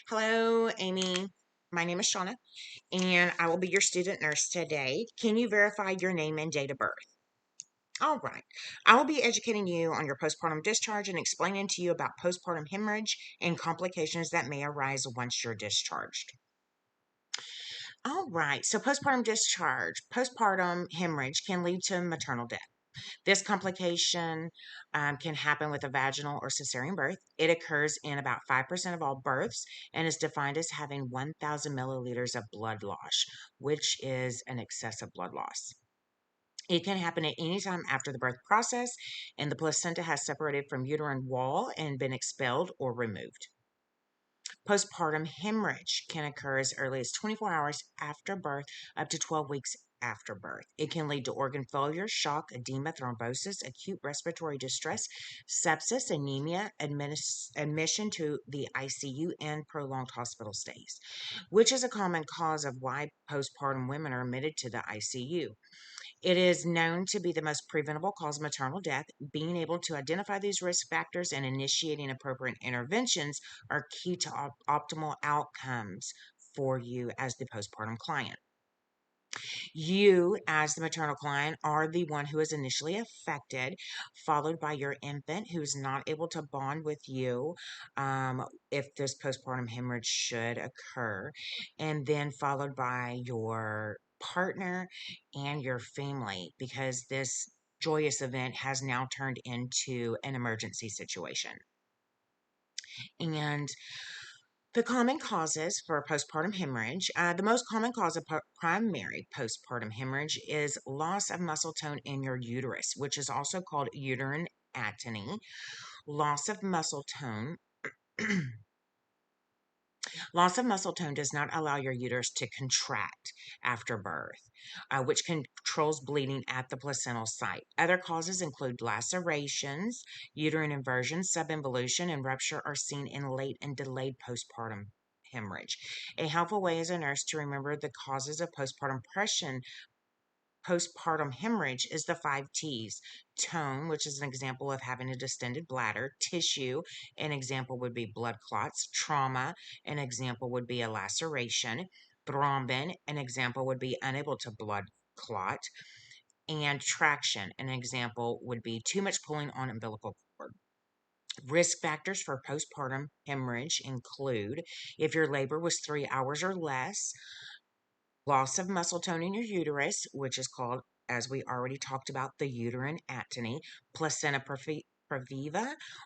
Hello, Amy. My name is Shauna, and I will be your student nurse today. Can you verify your name and date of birth? All right. I will be educating you on your postpartum discharge and explaining to you about postpartum hemorrhage and complications that may arise once you're discharged. All right. So, postpartum hemorrhage can lead to maternal death. This complication can happen with a vaginal or cesarean birth. It occurs in about 5% of all births and is defined as having 1,000 milliliters of blood loss, which is an excessive blood loss. It can happen at any time after the birth process, and the placenta has separated from uterine wall and been expelled or removed. Postpartum hemorrhage can occur as early as 24 hours after birth up to 12 weeks after birth. It can lead to organ failure, shock, edema, thrombosis, acute respiratory distress, sepsis, anemia, admission to the ICU, and prolonged hospital stays, which is a common cause of why postpartum women are admitted to the ICU. It is known to be the most preventable cause of maternal death. Being able to identify these risk factors and initiating appropriate interventions are key to optimal outcomes for you as the postpartum client. You, as the maternal client, are the one who is initially affected, followed by your infant who's not able to bond with you if this postpartum hemorrhage should occur, and then followed by your partner and your family because this joyous event has now turned into an emergency situation. And the common causes for postpartum hemorrhage, the most common cause of primary postpartum hemorrhage is loss of muscle tone in your uterus, which is also called uterine atony. Loss of muscle tone. Loss of muscle tone does not allow your uterus to contract after birth, which controls bleeding at the placental site. Other causes include lacerations, uterine inversion, subinvolution, and rupture are seen in late and delayed postpartum hemorrhage. A helpful way as a nurse to remember the causes of postpartum hemorrhage is the 5 T's. Tone, which is an example of having a distended bladder. Tissue, an example would be blood clots. Trauma, an example would be a laceration. Thrombin, an example would be unable to blood clot. And traction, an example would be too much pulling on umbilical cord. Risk factors for postpartum hemorrhage include if your labor was 3 hours or less, loss of muscle tone in your uterus, which is called, as we already talked about, the uterine atony, placenta previa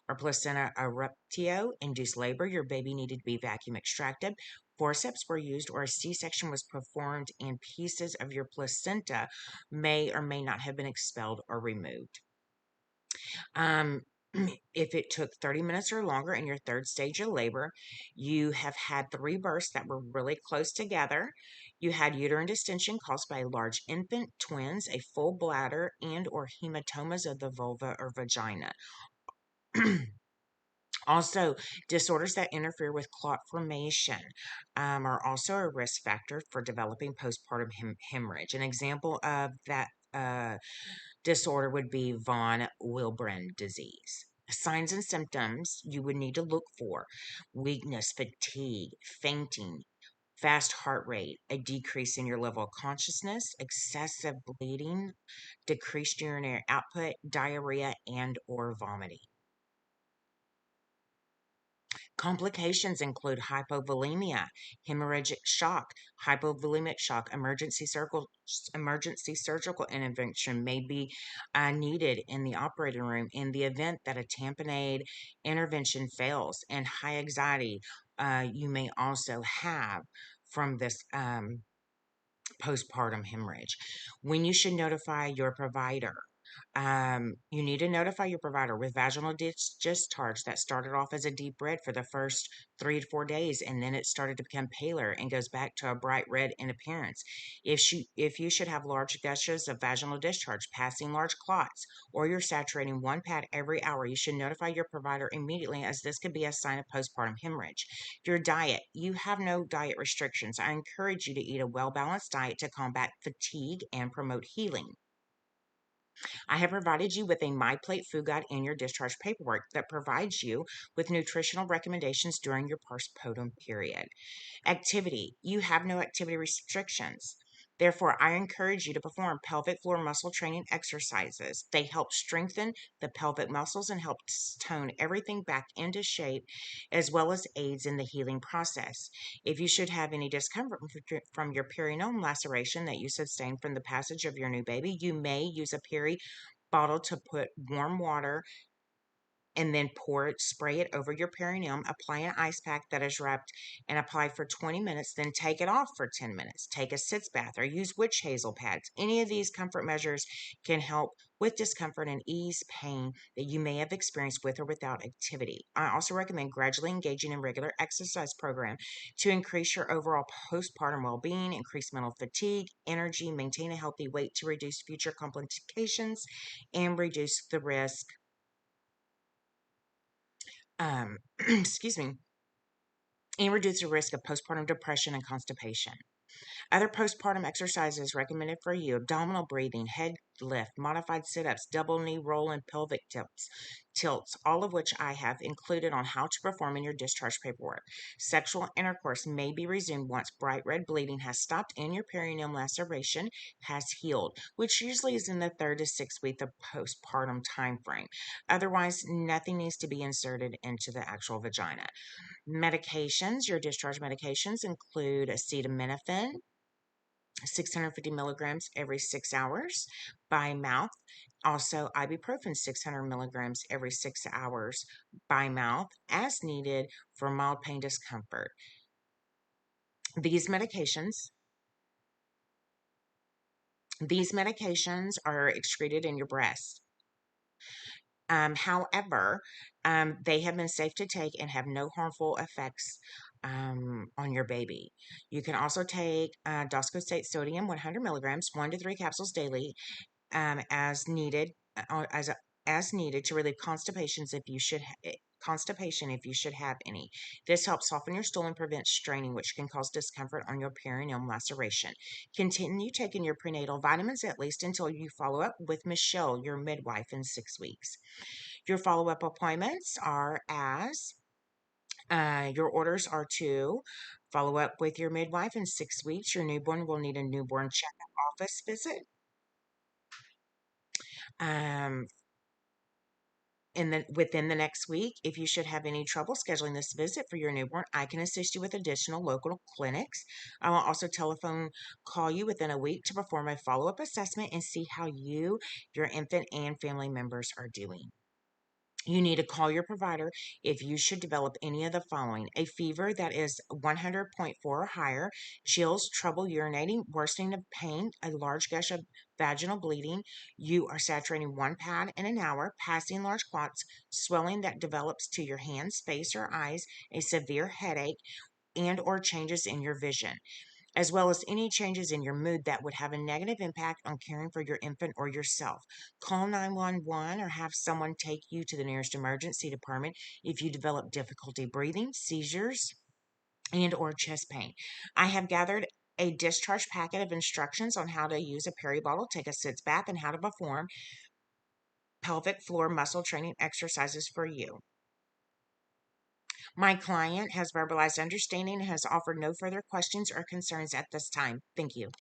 or placenta eruptio, induced labor, your baby needed to be vacuum extracted, forceps were used, or a C-section was performed, and pieces of your placenta may or may not have been expelled or removed. If it took 30 minutes or longer in your third stage of labor, you have had 3 births that were really close together. You had uterine distension caused by a large infant, twins, a full bladder, and or hematomas of the vulva or vagina. Also, disorders that interfere with clot formation are also a risk factor for developing postpartum hemorrhage. An example of that disorder would be von Willebrand disease. Signs and symptoms you would need to look for: weakness, fatigue, fainting, fast heart rate, a decrease in your level of consciousness, excessive bleeding, decreased urinary output, diarrhea, and or vomiting. Complications include hypovolemia, hemorrhagic shock, hypovolemic shock. Emergency surgical intervention may be needed in the operating room in the event that a tamponade intervention fails. And high anxiety you may also have from this postpartum hemorrhage. When you should notify your provider. You need to notify your provider with vaginal discharge that started off as a deep red for the first 3 to 4 days, and then it started to become paler and goes back to a bright red in appearance. If you should have large gushes of vaginal discharge, passing large clots, or you're saturating one pad every hour, you should notify your provider immediately, as this could be a sign of postpartum hemorrhage. Your diet: you have no diet restrictions. I encourage you to eat a well balanced diet to combat fatigue and promote healing. I have provided you with a My Plate food guide and your discharge paperwork that provides you with nutritional recommendations during your postpartum period. Activity. You have no activity restrictions. Therefore, I encourage you to perform pelvic floor muscle training exercises. They help strengthen the pelvic muscles and help tone everything back into shape, as well as aids in the healing process. If you should have any discomfort from your perineum laceration that you sustained from the passage of your new baby, you may use a peri bottle to put warm water and then spray it over your perineum. Apply an ice pack that is wrapped and applied for 20 minutes, then take it off for 10 minutes. Take a sitz bath or use witch hazel pads. Any of these comfort measures can help with discomfort and ease pain that you may have experienced with or without activity. I also recommend gradually engaging in regular exercise program to increase your overall postpartum well-being, increase mental fatigue, energy, maintain a healthy weight to reduce future complications, and reduce the risk excuse me, and reduce the risk of postpartum depression and constipation. Other postpartum exercises recommended for you: abdominal breathing, head lift, modified sit ups, double knee roll, and pelvic tilts, all of which I have included on how to perform in your discharge paperwork. Sexual intercourse may be resumed once bright red bleeding has stopped and your perineum laceration has healed, which usually is in the 3 to 6 week of postpartum time frame. Otherwise, nothing needs to be inserted into the actual vagina. Medications, your discharge medications include acetaminophen, 650 milligrams every 6 hours by mouth. Also, ibuprofen, 600 milligrams every 6 hours by mouth, as needed for mild pain discomfort. These medications these medications are excreted in your breast. However, they have been safe to take and have no harmful effects on your baby. You can also take doscostate sodium, 100 milligrams, 1 to 3 capsules daily, as needed, as needed to relieve constipation if you should have any. This helps soften your stool and prevent straining, which can cause discomfort on your perineum laceration. Continue taking your prenatal vitamins at least until you follow up with Michelle, your midwife, in 6 weeks. Your follow-up appointments are as your orders are to follow up with your midwife in 6 weeks. Your newborn will need a newborn checkup office visit. Um, within the next week, if you should have any trouble scheduling this visit for your newborn, I can assist you with additional local clinics. I will also telephone call you within a week to perform a follow-up assessment and see how you, your infant, and family members are doing. You need to call your provider if you should develop any of the following: a fever that is 100.4 or higher, chills, trouble urinating, worsening of pain, a large gush of vaginal bleeding, you are saturating one pad in an hour, passing large clots, swelling that develops to your hands, face, or eyes, a severe headache, and or changes in your vision, as well as any changes in your mood that would have a negative impact on caring for your infant or yourself. Call 911 or have someone take you to the nearest emergency department if you develop difficulty breathing, seizures, and or chest pain. I have gathered a discharge packet of instructions on how to use a peri bottle, take a sitz bath, and how to perform pelvic floor muscle training exercises for you. My client has verbalized understanding and has offered no further questions or concerns at this time. Thank you.